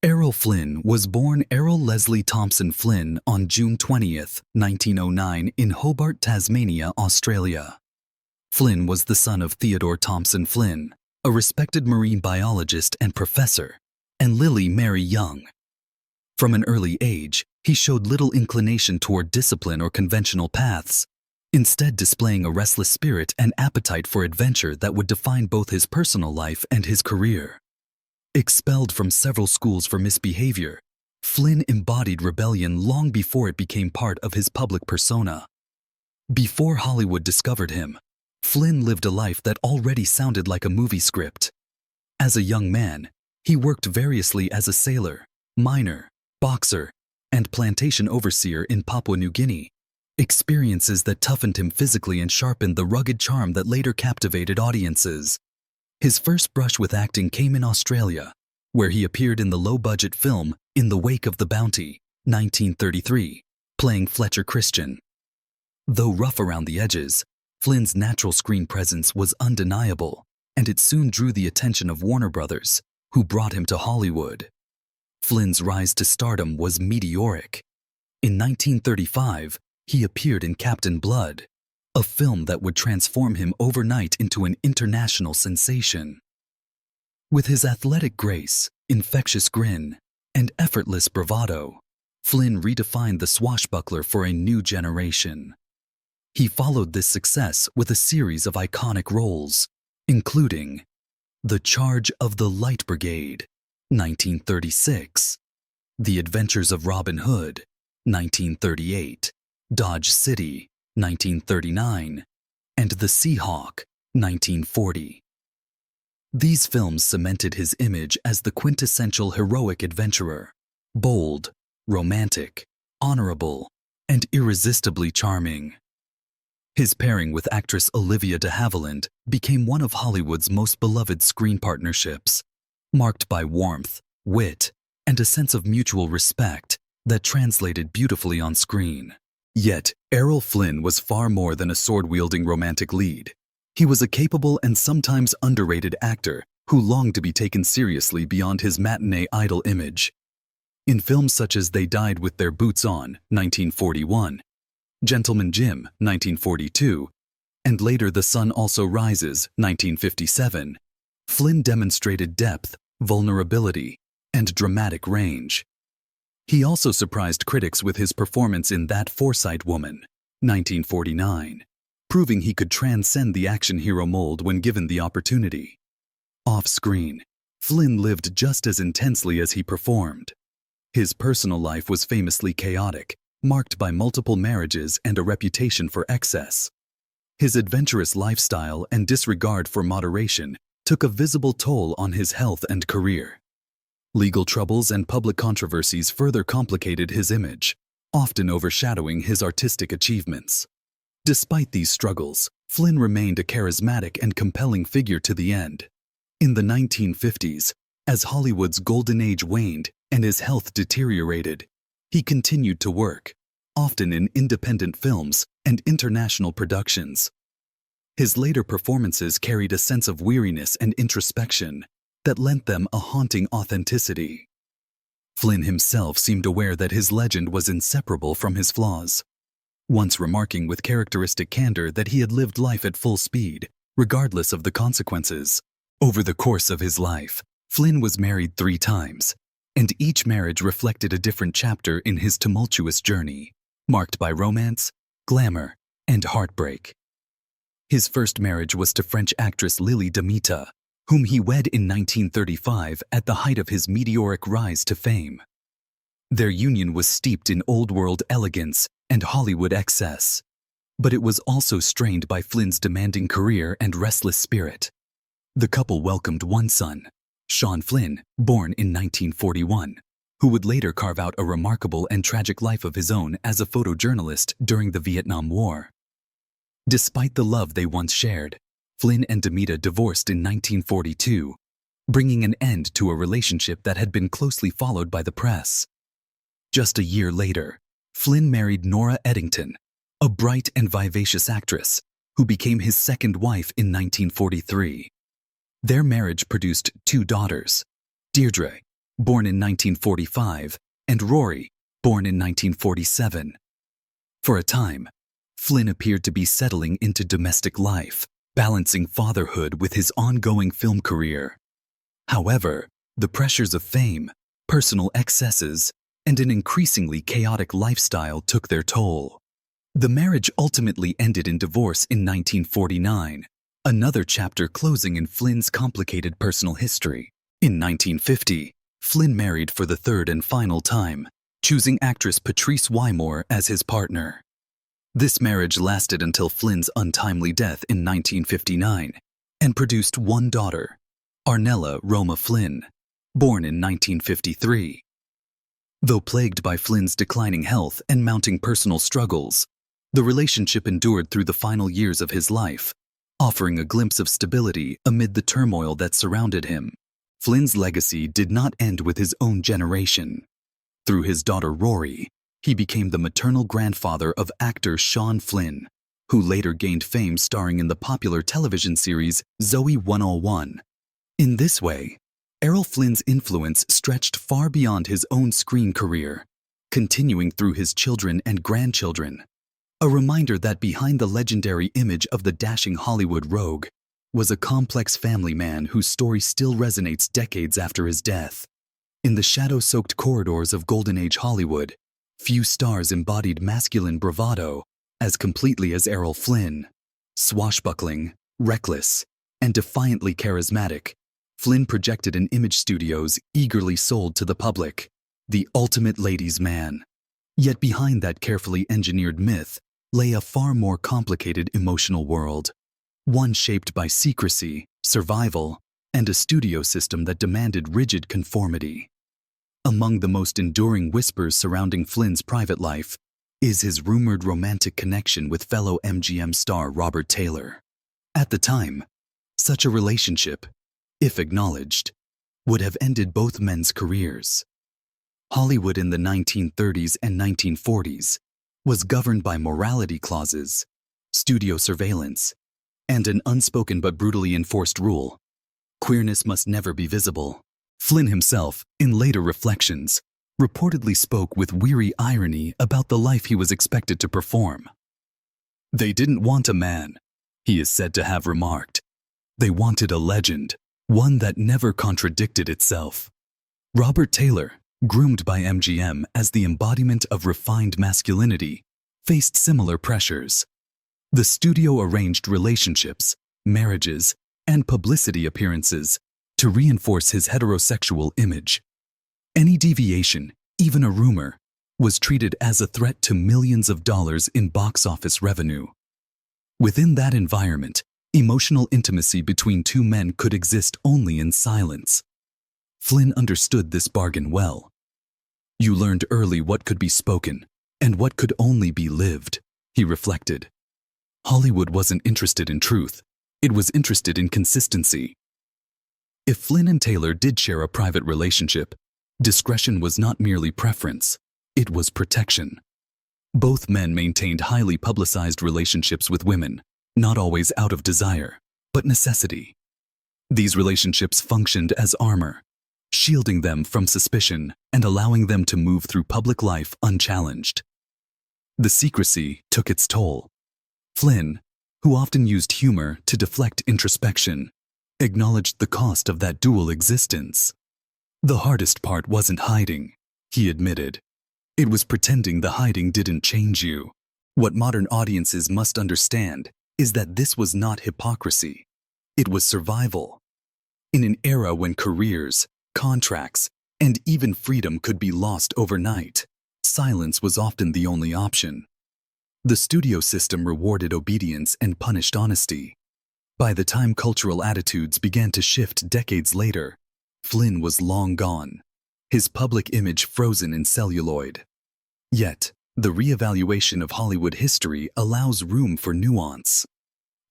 Errol Flynn was born Errol Leslie Thompson Flynn on June 20th, 1909 in Hobart, Tasmania, Australia. Flynn was the son of Theodore Thompson Flynn, a respected marine biologist and professor, and Lily Mary Young. From an early age, he showed little inclination toward discipline or conventional paths, instead displaying a restless spirit and appetite for adventure that would define both his personal life and his career. Expelled from several schools for misbehavior, Flynn embodied rebellion long before it became part of his public persona. Before Hollywood discovered him, Flynn lived a life that already sounded like a movie script. As a young man, he worked variously as a sailor, miner, boxer, and plantation overseer in Papua New Guinea, experiences that toughened him physically and sharpened the rugged charm that later captivated audiences. His first brush with acting came in Australia, where he appeared in the low-budget film In the Wake of the Bounty, 1933, playing Fletcher Christian. Though rough around the edges, Flynn's natural screen presence was undeniable, and it soon drew the attention of Warner Brothers, who brought him to Hollywood. Flynn's rise to stardom was meteoric. In 1935, he appeared in Captain Blood, a film that would transform him overnight into an international sensation. With his athletic grace, infectious grin, and effortless bravado, Flynn redefined the swashbuckler for a new generation. He followed this success with a series of iconic roles, including The Charge of the Light Brigade, 1936, The Adventures of Robin Hood, 1938, Dodge City, 1939, and The Seahawk, 1940. These films cemented his image as the quintessential heroic adventurer, bold, romantic, honorable, and irresistibly charming. His pairing with actress Olivia de Havilland became one of Hollywood's most beloved screen partnerships, marked by warmth, wit, and a sense of mutual respect that translated beautifully on screen. Yet, Errol Flynn was far more than a sword-wielding romantic lead. He was a capable and sometimes underrated actor who longed to be taken seriously beyond his matinee idol image. In films such as They Died with Their Boots On, 1941, Gentleman Jim, 1942, and later The Sun Also Rises, 1957, Flynn demonstrated depth, vulnerability, and dramatic range. He also surprised critics with his performance in That Forsyte Woman, 1949, proving he could transcend the action hero mold when given the opportunity. Off-screen, Flynn lived just as intensely as he performed. His personal life was famously chaotic, marked by multiple marriages and a reputation for excess. His adventurous lifestyle and disregard for moderation took a visible toll on his health and career. Legal troubles and public controversies further complicated his image, often overshadowing his artistic achievements. Despite these struggles, Flynn remained a charismatic and compelling figure to the end. In the 1950s, as Hollywood's golden age waned and his health deteriorated, he continued to work, often in independent films and international productions. His later performances carried a sense of weariness and introspection that lent them a haunting authenticity. Flynn himself seemed aware that his legend was inseparable from his flaws, once remarking with characteristic candor that he had lived life at full speed, regardless of the consequences. Over the course of his life, Flynn was married 3 times, and each marriage reflected a different chapter in his tumultuous journey, marked by romance, glamour, and heartbreak. His first marriage was to French actress Lily Demita, whom he wed in 1935 at the height of his meteoric rise to fame. Their union was steeped in old-world elegance and Hollywood excess, but it was also strained by Flynn's demanding career and restless spirit. The couple welcomed one son, Sean Flynn, born in 1941, who would later carve out a remarkable and tragic life of his own as a photojournalist during the Vietnam War. Despite the love they once shared, Flynn and Demita divorced in 1942, bringing an end to a relationship that had been closely followed by the press. Just a year later, Flynn married Nora Eddington, a bright and vivacious actress who became his second wife in 1943. Their marriage produced 2 daughters, Deirdre, born in 1945, and Rory, born in 1947. For a time, Flynn appeared to be settling into domestic life, balancing fatherhood with his ongoing film career. However, the pressures of fame, personal excesses, and an increasingly chaotic lifestyle took their toll. The marriage ultimately ended in divorce in 1949, another chapter closing in Flynn's complicated personal history. In 1950, Flynn married for the third and final time, choosing actress Patrice Wymore as his partner. This marriage lasted until Flynn's untimely death in 1959 and produced one daughter, Arnella Roma Flynn, born in 1953. Though plagued by Flynn's declining health and mounting personal struggles, the relationship endured through the final years of his life, offering a glimpse of stability amid the turmoil that surrounded him. Flynn's legacy did not end with his own generation. Through his daughter Rory, he became the maternal grandfather of actor Sean Flynn, who later gained fame starring in the popular television series Zoey 101. In this way, Errol Flynn's influence stretched far beyond his own screen career, continuing through his children and grandchildren. A reminder that behind the legendary image of the dashing Hollywood rogue was a complex family man whose story still resonates decades after his death. In the shadow-soaked corridors of Golden Age Hollywood, few stars embodied masculine bravado as completely as Errol Flynn. Swashbuckling, reckless, and defiantly charismatic, Flynn projected an image studios eagerly sold to the public, the ultimate ladies' man. Yet behind that carefully engineered myth lay a far more complicated emotional world, one shaped by secrecy, survival, and a studio system that demanded rigid conformity. Among the most enduring whispers surrounding Flynn's private life is his rumored romantic connection with fellow MGM star Robert Taylor. At the time, such a relationship, if acknowledged, would have ended both men's careers. Hollywood in the 1930s and 1940s was governed by morality clauses, studio surveillance, and an unspoken but brutally enforced rule: queerness must never be visible. Flynn himself, in later reflections, reportedly spoke with weary irony about the life he was expected to perform. "They didn't want a man," he is said to have remarked. "They wanted a legend, one that never contradicted itself." Robert Taylor, groomed by MGM as the embodiment of refined masculinity, faced similar pressures. The studio arranged relationships, marriages, and publicity appearances to reinforce his heterosexual image. Any deviation, even a rumor, was treated as a threat to millions of dollars in box office revenue. Within that environment, emotional intimacy between two men could exist only in silence. Flynn understood this bargain well. "You learned early what could be spoken and what could only be lived," he reflected. Hollywood wasn't interested in truth, it was interested in consistency. If Flynn and Taylor did share a private relationship, discretion was not merely preference, it was protection. Both men maintained highly publicized relationships with women, not always out of desire, but necessity. These relationships functioned as armor, shielding them from suspicion and allowing them to move through public life unchallenged. The secrecy took its toll. Flynn, who often used humor to deflect introspection, acknowledged the cost of that dual existence. "The hardest part wasn't hiding," he admitted. "It was pretending the hiding didn't change you." What modern audiences must understand is that this was not hypocrisy. It was survival. In an era when careers, contracts, and even freedom could be lost overnight, silence was often the only option. The studio system rewarded obedience and punished honesty. By the time cultural attitudes began to shift decades later, Flynn was long gone, his public image frozen in celluloid. Yet, the reevaluation of Hollywood history allows room for nuance.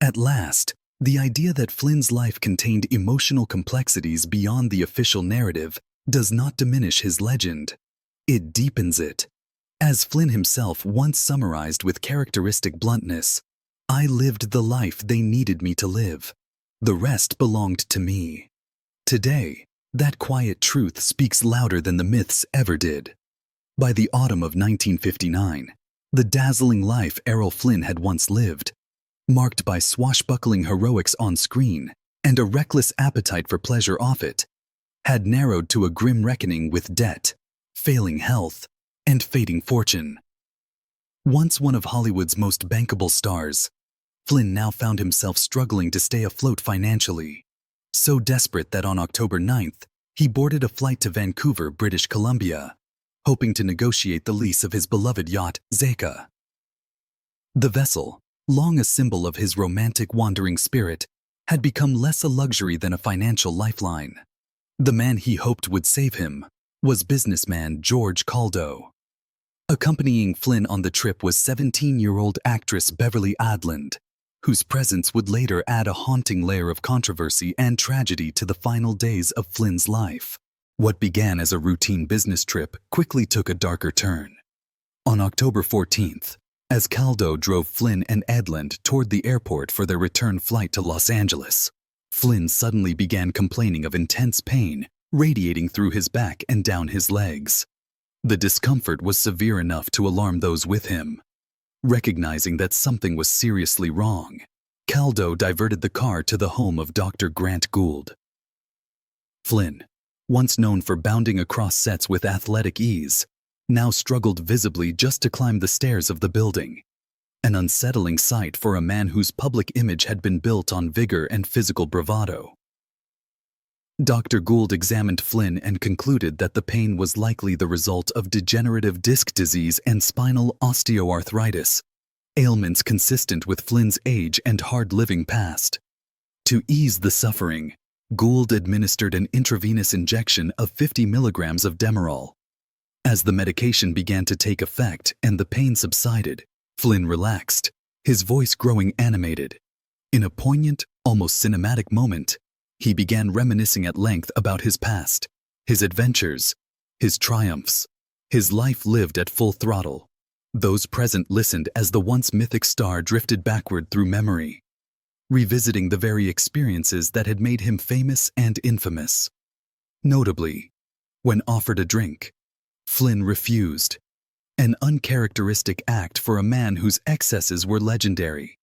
At last, the idea that Flynn's life contained emotional complexities beyond the official narrative does not diminish his legend. It deepens it. As Flynn himself once summarized with characteristic bluntness, "I lived the life they needed me to live. The rest belonged to me." Today, That quiet truth speaks louder than the myths ever did. By the autumn of 1959, the dazzling life Errol Flynn had once lived, marked by swashbuckling heroics on screen and a reckless appetite for pleasure off it, had narrowed to a grim reckoning with debt, failing health, and fading fortune. Once one of Hollywood's most bankable stars, Flynn now found himself struggling to stay afloat financially, so desperate that on October 9th, he boarded a flight to Vancouver, British Columbia, hoping to negotiate the lease of his beloved yacht, Zeka. The vessel, long a symbol of his romantic wandering spirit, had become less a luxury than a financial lifeline. The man he hoped would save him was businessman George Caldo. Accompanying Flynn on the trip was 17-year-old actress Beverly Adland, whose presence would later add a haunting layer of controversy and tragedy to the final days of Flynn's life. What began as a routine business trip quickly took a darker turn. On October 14th, as Caldo drove Flynn and Adland toward the airport for their return flight to Los Angeles, Flynn suddenly began complaining of intense pain radiating through his back and down his legs. The discomfort was severe enough to alarm those with him. Recognizing that something was seriously wrong, Caldo diverted the car to the home of Dr. Grant Gould. Flynn, once known for bounding across sets with athletic ease, now struggled visibly just to climb the stairs of the building, an unsettling sight for a man whose public image had been built on vigor and physical bravado. Dr. Gould examined Flynn and concluded that the pain was likely the result of degenerative disc disease and spinal osteoarthritis, ailments consistent with Flynn's age and hard-living past. To ease the suffering, Gould administered an intravenous injection of 50 milligrams of Demerol. As the medication began to take effect and the pain subsided, Flynn relaxed, his voice growing animated. In a poignant, almost cinematic moment, he began reminiscing at length about his past, his adventures, his triumphs, his life lived at full throttle. Those present listened as the once mythic star drifted backward through memory, revisiting the very experiences that had made him famous and infamous. Notably, when offered a drink, Flynn refused, an uncharacteristic act for a man whose excesses were legendary,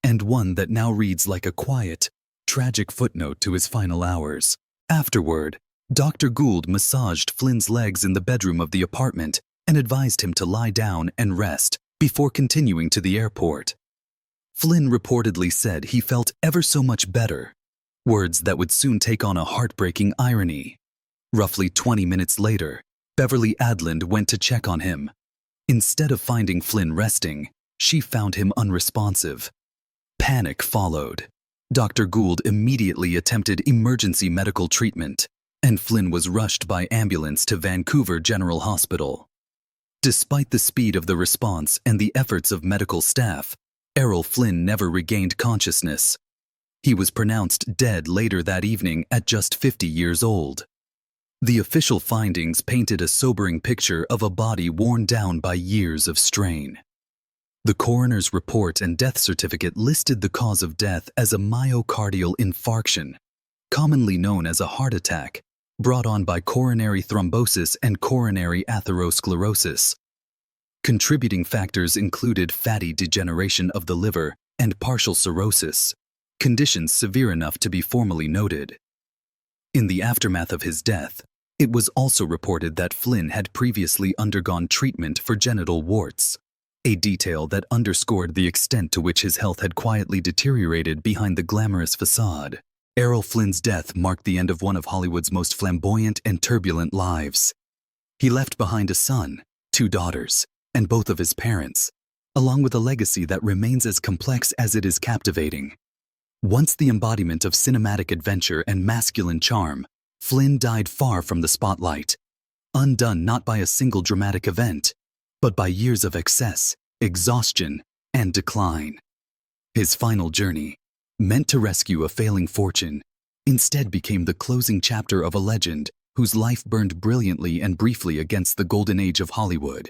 and one that now reads like a quiet, tragic footnote to his final hours. Afterward, Dr. Gould massaged Flynn's legs in the bedroom of the apartment and advised him to lie down and rest before continuing to the airport. Flynn reportedly said he felt ever so much better, words that would soon take on a heartbreaking irony. Roughly 20 minutes later, Beverly Adland went to check on him. Instead of finding Flynn resting, she found him unresponsive. Panic followed. Dr. Gould immediately attempted emergency medical treatment, and Flynn was rushed by ambulance to Vancouver General Hospital. Despite the speed of the response and the efforts of medical staff, Errol Flynn never regained consciousness. He was pronounced dead later that evening at just 50 years old. The official findings painted a sobering picture of a body worn down by years of strain. The coroner's report and death certificate listed the cause of death as a myocardial infarction, commonly known as a heart attack, brought on by coronary thrombosis and coronary atherosclerosis. Contributing factors included fatty degeneration of the liver and partial cirrhosis, conditions severe enough to be formally noted. In the aftermath of his death, it was also reported that Flynn had previously undergone treatment for genital warts, a detail that underscored the extent to which his health had quietly deteriorated behind the glamorous facade. Errol Flynn's death marked the end of one of Hollywood's most flamboyant and turbulent lives. He left behind a son, 2 daughters, and both of his parents, along with a legacy that remains as complex as it is captivating. Once the embodiment of cinematic adventure and masculine charm, Flynn died far from the spotlight, undone not by a single dramatic event, but by years of excess, exhaustion, and decline. His final journey, meant to rescue a failing fortune, instead became the closing chapter of a legend whose life burned brilliantly and briefly against the golden age of Hollywood.